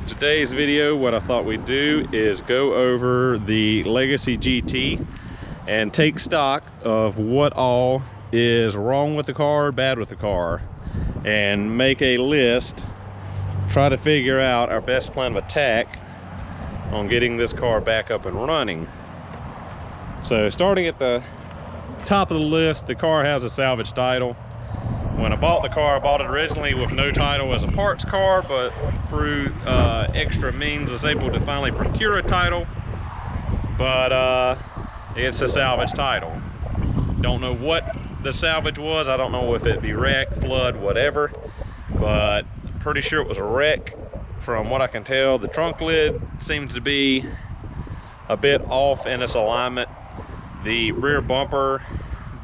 today's video, what I thought we'd do is go over the Legacy GT and take stock of what all is wrong with the car, bad with the car, and make a list, try to figure out our best plan of attack on getting this car back up and running. So starting at the top of the list, the car has a salvage title. When I bought the car, I bought it originally with no title as a parts car, but through extra means was able to finally procure a title. But it's a salvage title. Don't know what the salvage was. I don't know if it'd be wreck, flood, whatever, but pretty sure it was a wreck. From what I can tell, the trunk lid seems to be a bit off in its alignment. The rear bumper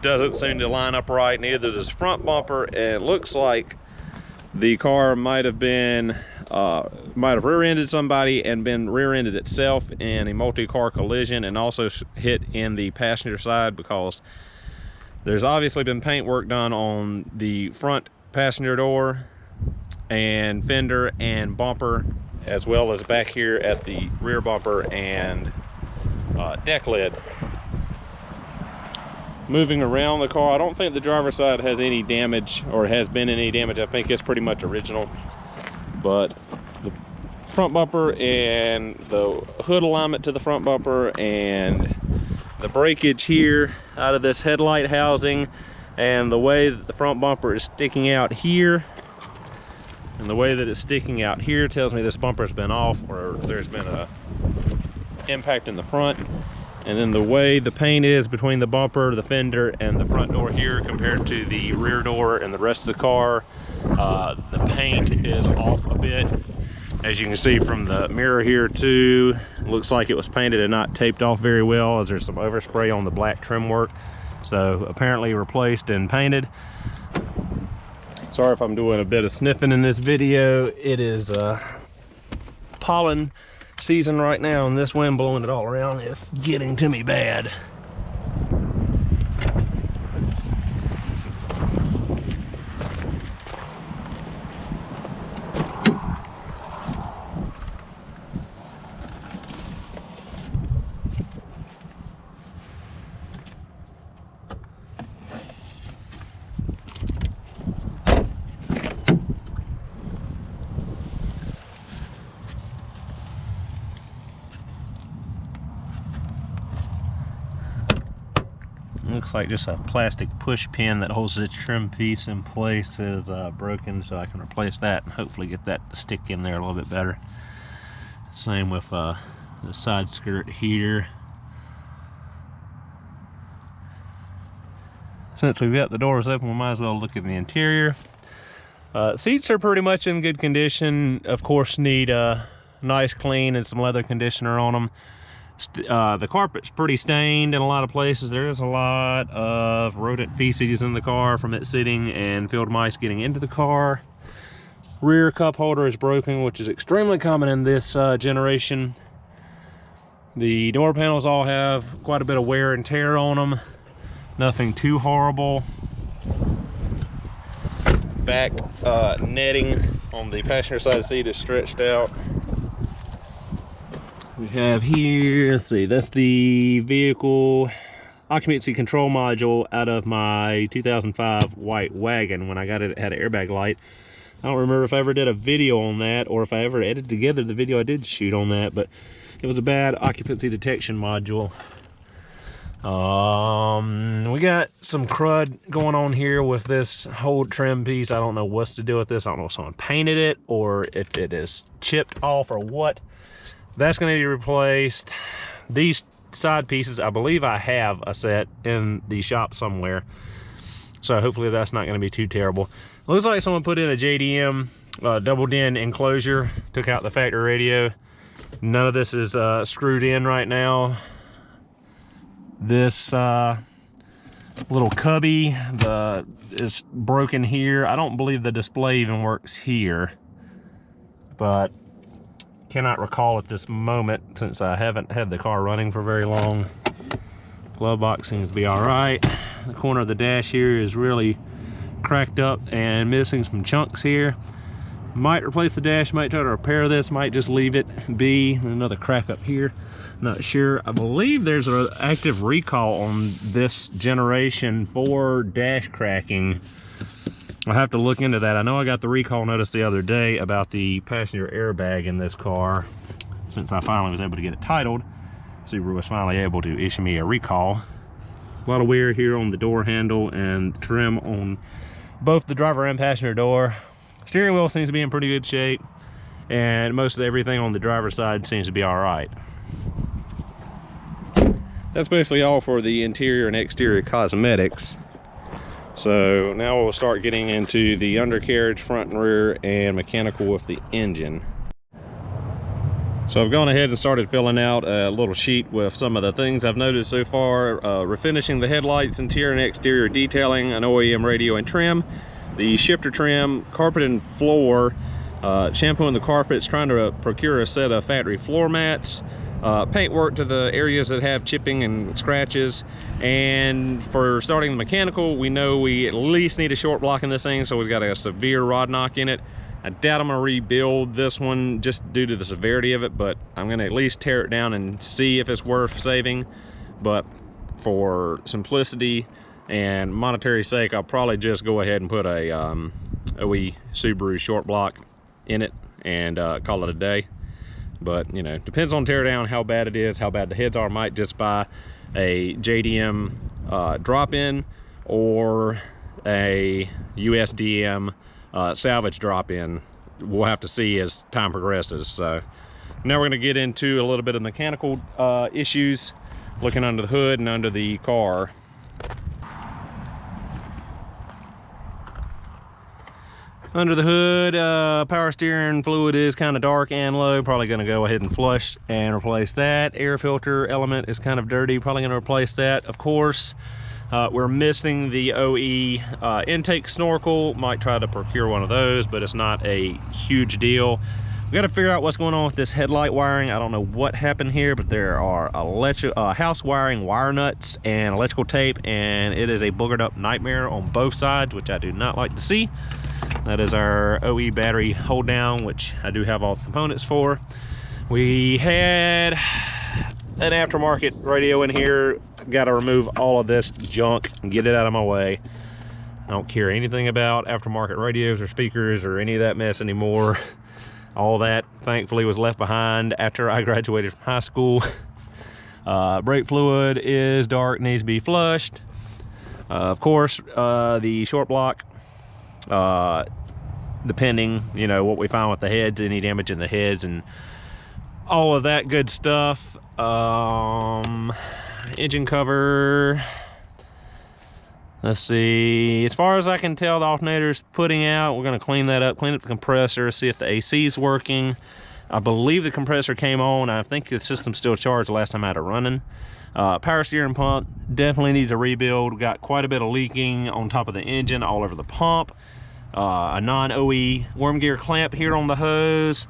doesn't seem to line up right, neither does the front bumper. And it looks like the car might have rear-ended somebody and been rear-ended itself in a multi-car collision, and also hit in the passenger side, because there's obviously been paint work done on the front passenger door and fender and bumper, as well as back here at the rear bumper and deck lid. Moving around the car, I don't think the driver's side has any damage, or has been any damage. I think it's pretty much original, but the front bumper and the hood alignment to the front bumper and the breakage here out of this headlight housing, and the way that the front bumper is sticking out here, and the way that it's sticking out here tells me this bumper's been off, or there's been a impact in the front. And then the way the paint is between the bumper, the fender, and the front door here compared to the rear door and the rest of the car, the paint is off a bit. As you can see from the mirror here too, it looks like it was painted and not taped off very well, as there's some overspray on the black trim work. So apparently replaced and painted. Sorry if I'm doing a bit of sniffing in this video. It is pollen season right now, and this wind blowing it all around is getting to me bad. Looks like just a plastic push pin that holds the trim piece in place is broken, so I can replace that and hopefully get that to stick in there a little bit better. Same with the side skirt here. Since we've got the doors open, we might as well look at the interior. Seats are pretty much in good condition. Of course, need a nice clean and some leather conditioner on them. The carpet's pretty stained in a lot of places. There is a lot of rodent feces in the car from it sitting and field mice getting into the car. Rear cup holder is broken, which is extremely common in this generation. The door panels all have quite a bit of wear and tear on them. Nothing too horrible. Back netting on the passenger side seat is stretched out. We have here, let's see, that's the vehicle occupancy control module out of my 2005 white wagon. When I got it, it had an airbag light. I don't remember if I ever did a video on that, or if I ever edited together the video I did shoot on that, but it was a bad occupancy detection module. We got some crud going on here with this whole trim piece. I don't know what's to do with this. I don't know if someone painted it, or if it is chipped off, or what. That's going to be replaced. These side pieces, I believe I have a set in the shop somewhere, so hopefully that's not going to be too terrible. Looks like someone put in a JDM double DIN enclosure, took out the factory radio. None of this is screwed in right now. This little cubby is broken here. I don't believe the display even works here, but cannot recall at this moment since I haven't had the car running for very long. Glove box seems to be all right. The corner of the dash here is really cracked up and missing some chunks here. Might replace the dash, might try to repair this, might just leave it be. Another crack up here, not sure. I believe there's an active recall on this generation for dash cracking. I'll have to look into that. I know I got the recall notice the other day about the passenger airbag in this car. Since I finally was able to get it titled, Subaru was finally able to issue me a recall. A lot of wear here on the door handle and trim on both the driver and passenger door. Steering wheel seems to be in pretty good shape, and most of everything on the driver's side seems to be all right. That's basically all for the interior and exterior cosmetics. So now we'll start getting into the undercarriage, front and rear, and mechanical with the engine. So I've gone ahead and started filling out a little sheet with some of the things I've noticed so far. Refinishing the headlights, interior and exterior detailing, an OEM radio and trim, the shifter trim, carpet and floor, shampooing the carpets, trying to procure a set of factory floor mats, paint work to the areas that have chipping and scratches. And for starting the mechanical, we know we at least need a short block in this thing, so we've got a severe rod knock in it. I doubt I'm gonna rebuild this one just due to the severity of it, but I'm gonna at least tear it down and see if it's worth saving. But for simplicity and monetary sake, I'll probably just go ahead and put a OE Subaru short block in it and call it a day. But you know, depends on tear down, how bad it is, how bad the heads are. Might just buy a JDM drop-in or a USDM salvage drop-in. We'll have to see as time progresses. So now we're going to get into a little bit of mechanical issues, looking under the hood and under the car. Under the hood, power steering fluid is kind of dark and low. Probably going to go ahead and flush and replace that. Air filter element is kind of dirty. Probably going to replace that. Of course, we're missing the OE intake snorkel. Might try to procure one of those, but it's not a huge deal. We got to figure out what's going on with this headlight wiring. I don't know what happened here, but there are house wiring wire nuts and electrical tape, and it is a boogered up nightmare on both sides, which I do not like to see. That is our OE battery hold down, which I do have all the components for. We had an aftermarket radio in here. Got to remove all of this junk and get it out of my way. I don't care anything about aftermarket radios or speakers or any of that mess anymore. All that thankfully was left behind after I graduated from high school. Brake fluid is dark, needs to be flushed. Of course, the short block, depending, you know, what we find with the heads, any damage in the heads and all of that good stuff. Engine cover, let's see, as far as I can tell, the alternator's putting out. We're going to clean that up, clean up the compressor, see if the AC is working. I believe the compressor came on. I think the system's still charged the last time I had it running. Power steering pump definitely needs a rebuild. Got quite a bit of leaking on top of the engine, all over the pump. A non-OE worm gear clamp here on the hose.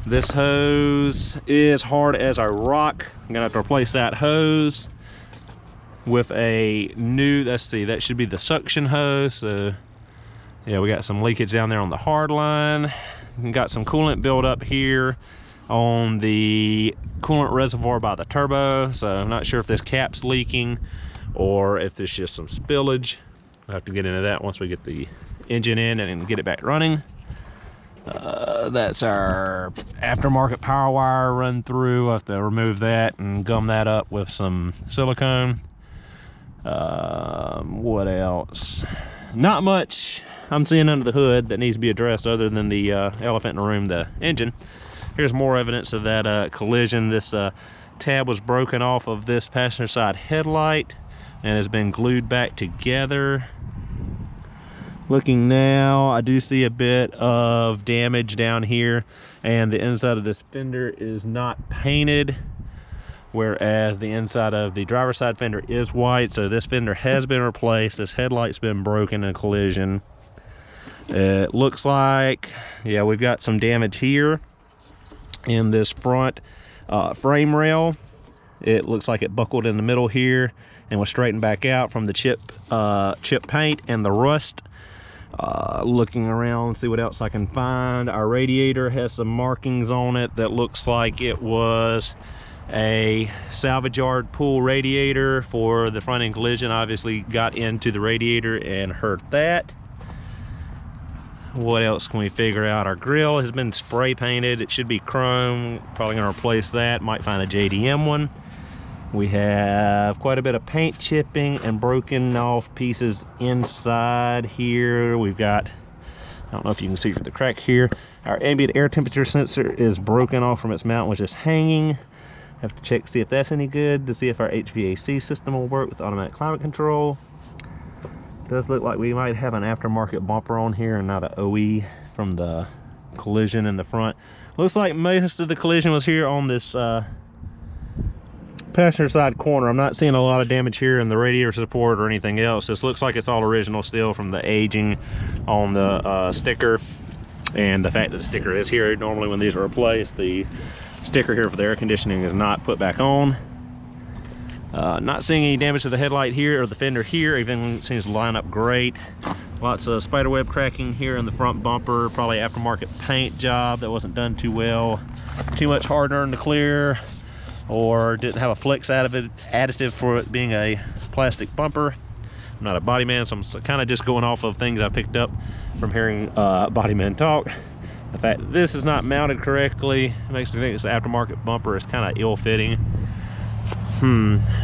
This hose is hard as a rock. I'm gonna have to replace that hose with a new, let's see, that should be the suction hose. So yeah, we got some leakage down there on the hard line. We got some coolant buildup here on the coolant reservoir by the turbo. So I'm not sure if this cap's leaking or if there's just some spillage. We'll have to get into that once we get the engine in and get it back running. That's our aftermarket power wire run through. I'll have to remove that and gum that up with some silicone. What else? Not much I'm seeing under the hood that needs to be addressed other than the elephant in the room, the engine. Here's more evidence of that collision. This tab was broken off of this passenger side headlight and has been glued back together. Looking now, I do see a bit of damage down here, and the inside of this fender is not painted, whereas the inside of the driver's side fender is white. So this fender has been replaced. This headlight's been broken in a collision. It looks like, yeah, we've got some damage here in this front frame rail. It looks like it buckled in the middle here and was straightened back out from the chip paint and the rust. looking around, see what else I can find. Our radiator has some markings on it that looks like it was a salvage yard pull radiator for the front end collision. Obviously got into the radiator and hurt that. What else can we figure out? Our grill has been spray painted. It should be chrome. Probably gonna replace that. Might find a JDM one. We have quite a bit of paint chipping and broken off pieces inside here. We've got, I don't know if you can see through the crack here, our ambient air temperature sensor is broken off from its mount, which is hanging. Have to check, see if that's any good, to see if our HVAC system will work with automatic climate control. Does look like we might have an aftermarket bumper on here and not an OE from the collision in the front. Looks like most of the collision was here on this passenger side corner. I'm not seeing a lot of damage here in the radiator support or anything else. This looks like it's all original still from the aging on the sticker and the fact that the sticker is here. Normally when these are replaced, the sticker here for the air conditioning is not put back on. Not seeing any damage to the headlight here or the fender here. Even seems to line up great. Lots of spiderweb cracking here in the front bumper. Probably aftermarket paint job that wasn't done too well. Too much hardener in the clear, or didn't have a flex additive for it being a plastic bumper. I'm not a body man, so I'm kind of just going off of things I picked up from hearing body men talk. The fact that this is not mounted correctly makes me think this aftermarket bumper is kind of ill-fitting.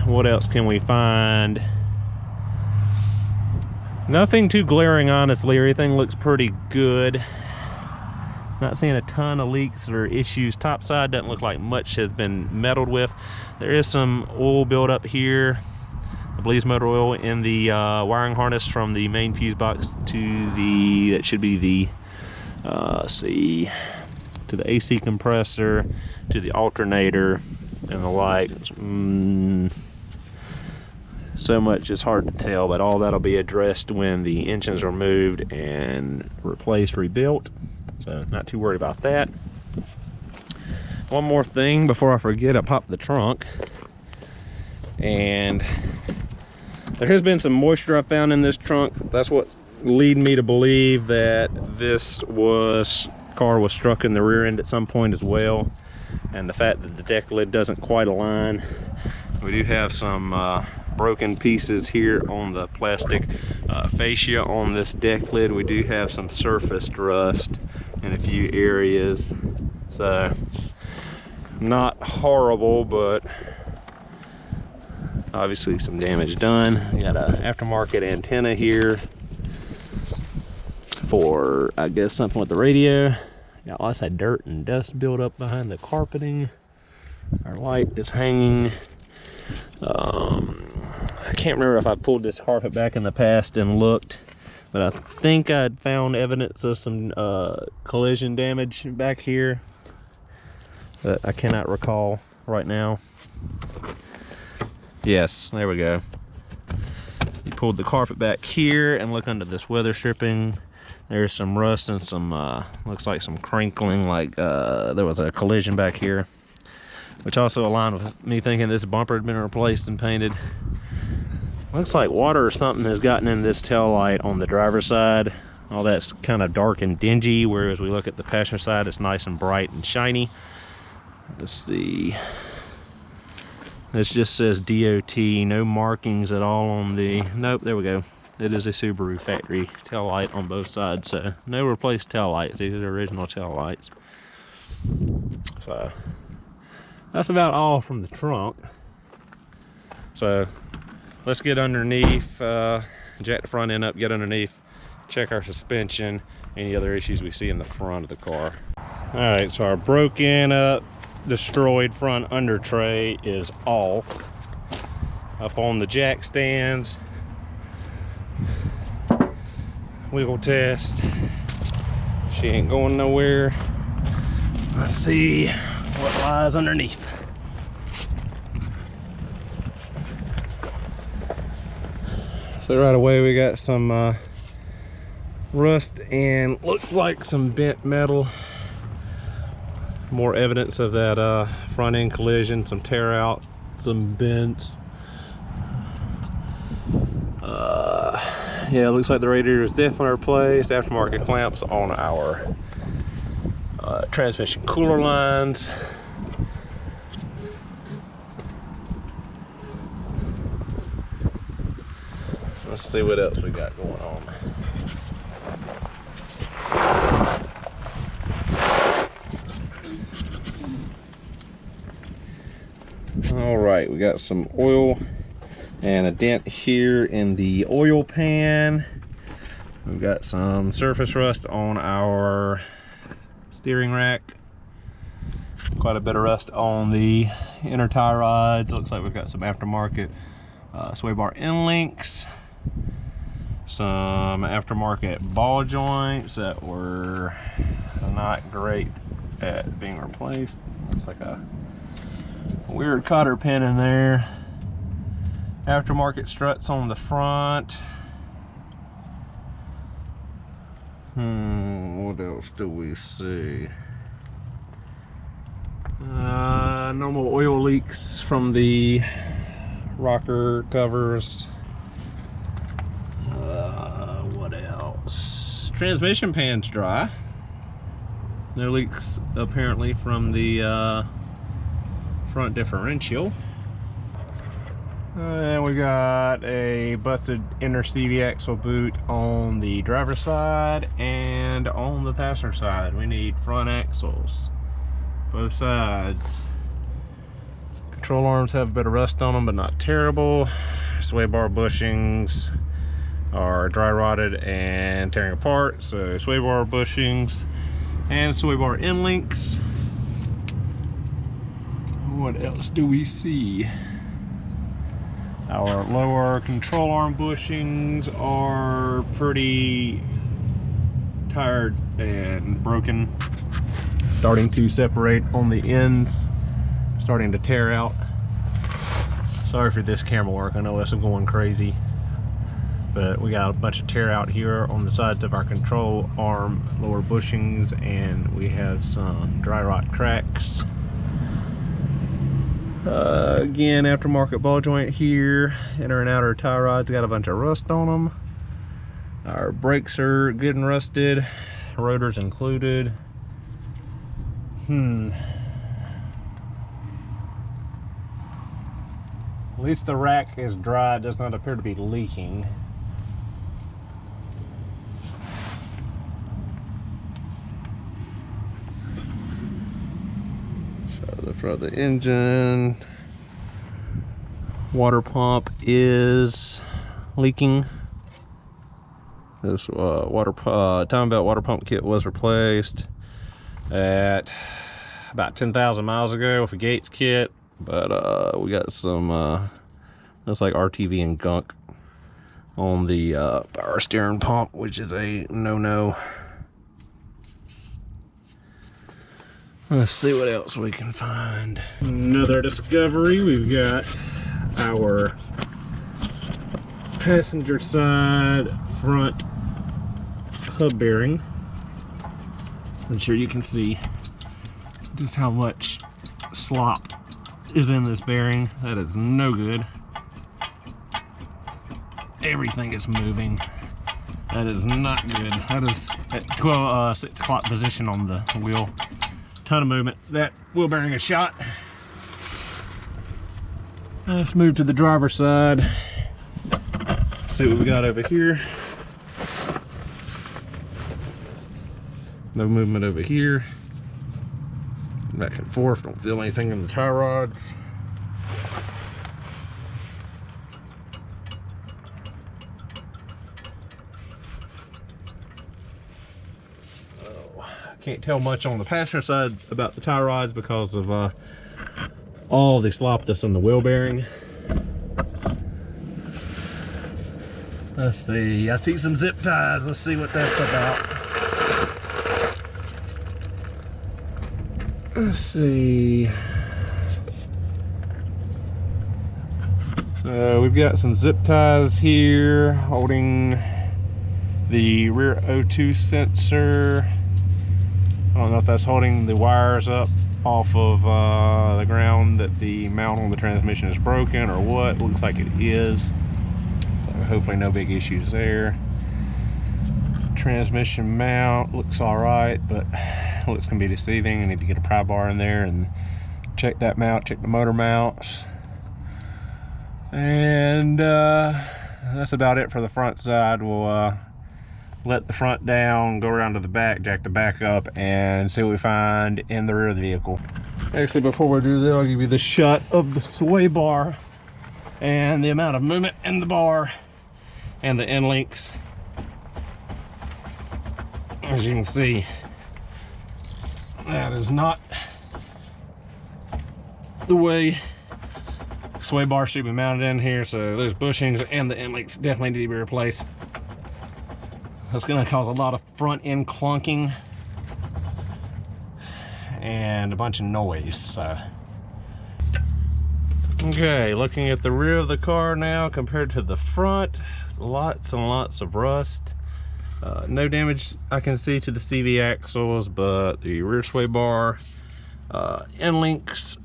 What else can we find? Nothing too glaring, honestly. Everything looks pretty good. Not seeing a ton of leaks or issues. Top side doesn't look like much has been meddled with. There is some oil buildup here. I believe it's motor oil in the wiring harness from the main fuse box to the, that should be the, let's see, to the AC compressor, to the alternator, and the like. So much is hard to tell, but all that'll be addressed when the engines are moved and replaced, rebuilt. So not too worried about that. One more thing before I forget, I popped the trunk, and there has been some moisture I found in this trunk. That's what lead me to believe that this car was struck in the rear end at some point as well. And the fact that the deck lid doesn't quite align. We do have some broken pieces here on the plastic fascia on this deck lid. We do have some surface rust in a few areas. So not horrible, but obviously some damage done. We got an aftermarket antenna here for, I guess, something with the radio. Got lots of dirt and dust built up behind the carpeting. Our light is hanging. I can't remember if I pulled this carpet back in the past and looked, but I think I'd found evidence of some collision damage back here, but I cannot recall right now. Yes, there we go. You pulled the carpet back here and look under this weather stripping. There's some rust and some, looks like some crinkling, like there was a collision back here, which also aligned with me thinking this bumper had been replaced and painted. Looks like water or something has gotten in this tail light on the driver's side. All that's kind of dark and dingy, whereas we look at the passenger side, it's nice and bright and shiny. Let's see. This just says DOT, no markings at all on the, nope, there we go. It is a Subaru factory tail light on both sides, so no replaced tail lights. These are the original tail lights. So that's about all from the trunk. So let's get underneath, jack the front end up, get underneath, check our suspension, any other issues we see in the front of the car. All right, so our broken up, destroyed front under tray is off. Up on the jack stands, wiggle test, she ain't going nowhere. Let's see what lies underneath. So right away we got some rust and looks like some bent metal. More evidence of that front end collision, some tear out, some bends. Yeah, it looks like the radiator is definitely replaced. Aftermarket clamps on our transmission cooler lines. Let's see what else we got going on. All right, we got some oil and a dent here in the oil pan. We've got some surface rust on our steering rack. Quite a bit of rust on the inner tie rods. Looks like we've got some aftermarket sway bar end links. Some aftermarket ball joints that were not great at being replaced. Looks like a weird cotter pin in there. Aftermarket struts on the front. What else do we see? Normal oil leaks from the rocker covers. What else? Transmission pan's dry. No leaks apparently from the front differential. And we got a busted inner CV axle boot on the driver's side and on the passenger side. We need front axles, both sides. Control arms have a bit of rust on them, but not terrible. Sway bar bushings are dry rotted and tearing apart, so sway bar bushings and sway bar end links. What else do we see? Our lower control arm bushings are pretty tired and broken, starting to separate on the ends, starting to tear out. Sorry for this camera work, I know this is going crazy, but we got a bunch of tear out here on the sides of our control arm lower bushings, and we have some dry rot cracks. Again, aftermarket ball joint here. Inner and outer tie rods got a bunch of rust on them. Our brakes are good and rusted, rotors included. At least the rack is dry, it does not appear to be leaking. The front of the engine. Water pump is leaking. This time belt water pump kit was replaced at about 10,000 miles ago with a Gates kit, but we got some looks like RTV and gunk on the power steering pump, which is a no-no. Let's see what else we can find. Another discovery. We've got our passenger side front hub bearing. I'm sure you can see just how much slop is in this bearing. That is no good. Everything is moving. That is not good. That is at 6 o'clock position on the wheel. Ton of movement. That wheel bearing is shot. Let's move to the driver's side. See what we got over here. No movement over here. Back and forth. Don't feel anything in the tie rods. Can't tell much on the passenger side about the tie rods because of all the slop that's in the wheel bearing. Let's see, I see some zip ties. Let's see what that's about. Let's see. So we've got some zip ties here holding the rear O2 sensor. I don't know if that's holding the wires up off of the ground, that the mount on the transmission is broken or what. Looks like it is. So hopefully no big issues there. Transmission mount looks all right, but looks gonna be deceiving. I need to get a pry bar in there and check that mount, check the motor mounts. And that's about it for the front side. We'll let the front down, go around to the back, jack the back up, and see what we find in the rear of the vehicle. Actually, before we do that, I'll give you the shot of the sway bar and the amount of movement in the bar and the end links. As you can see, that is not the way sway bar should be mounted in here, so those bushings and the end links definitely need to be replaced. That's going to cause a lot of front end clunking and a bunch of noise. So, okay, looking at the rear of the car now compared to the front, lots and lots of rust. No damage I can see to the CV axles, but the rear sway bar end links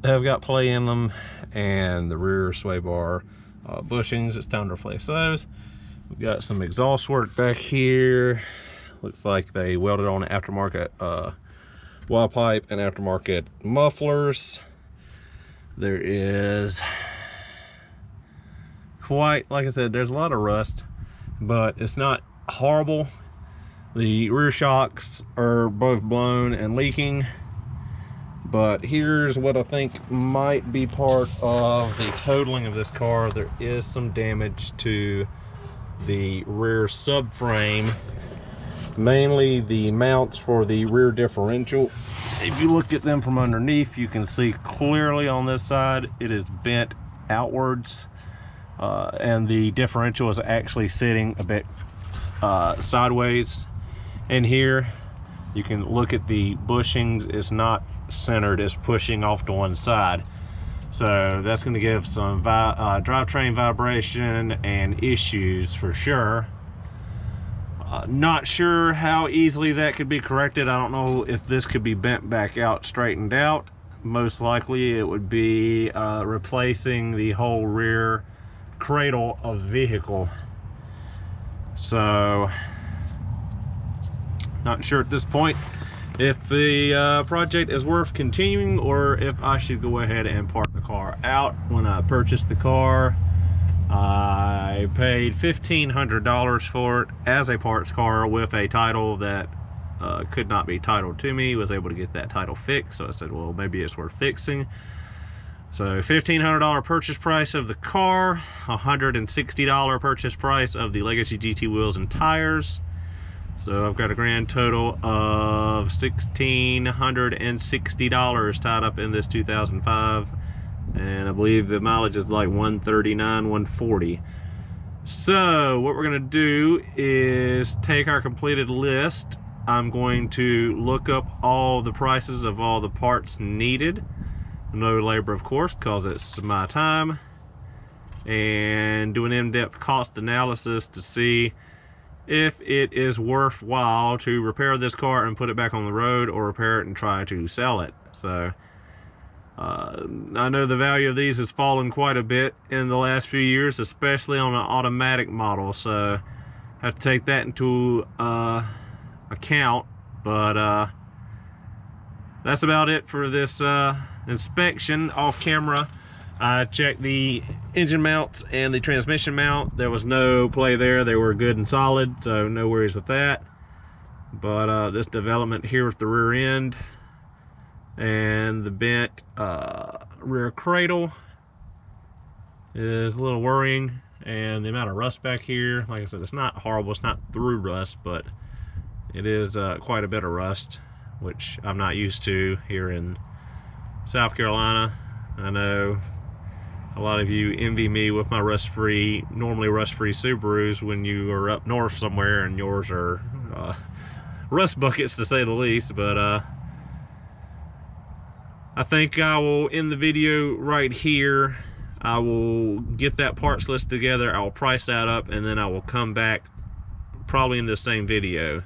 have got play in them, and the rear sway bar bushings, it's time to replace those. We've got some exhaust work back here. Looks like they welded on aftermarket wall pipe and aftermarket mufflers. There is quite, like I said, there's a lot of rust, but it's not horrible. The rear shocks are both blown and leaking, but here's what I think might be part of the totaling of this car. There is some damage to the rear subframe, mainly the mounts for the rear differential. If you look at them from underneath, you can see clearly on this side it is bent outwards, and the differential is actually sitting a bit sideways. And here you can look at the bushings, it's not centered, it's pushing off to one side. So that's going to give some drivetrain vibration and issues for sure. Not sure how easily that could be corrected. I don't know if this could be bent back out, straightened out. Most likely it would be replacing the whole rear cradle of the vehicle. So, not sure at this point if the project is worth continuing or if I should go ahead and park the car out. When I purchased the car, I paid $1,500 for it as a parts car with a title that could not be titled to me. Was able to get that title fixed, so I said, well, maybe it's worth fixing. So $1,500 purchase price of the car, $160 purchase price of the Legacy GT wheels and tires. So I've got a grand total of $1,660 tied up in this 2005, and I believe the mileage is like 139, 140. So what we're gonna do is take our completed list. I'm going to look up all the prices of all the parts needed. No labor, of course, because it's my time, and do an in-depth cost analysis to see if it is worthwhile to repair this car and put it back on the road, or repair it and try to sell it. So I know the value of these has fallen quite a bit in the last few years, especially on an automatic model, so I have to take that into account. But that's about it for this inspection off camera. I checked the engine mounts and the transmission mount. There was no play there. They were good and solid, so no worries with that. But this development here with the rear end and the bent rear cradle is a little worrying. And the amount of rust back here, like I said, it's not horrible. It's not through rust, but it is quite a bit of rust, which I'm not used to here in South Carolina. I know a lot of you envy me with my normally rust-free Subarus when you are up north somewhere and yours are rust buckets, to say the least. But I think I will end the video right here. I will get that parts list together, I will price that up, and then I will come back probably in the same video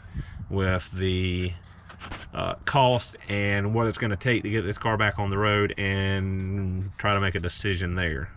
with the cost and what it's going to take to get this car back on the road, and try to make a decision there.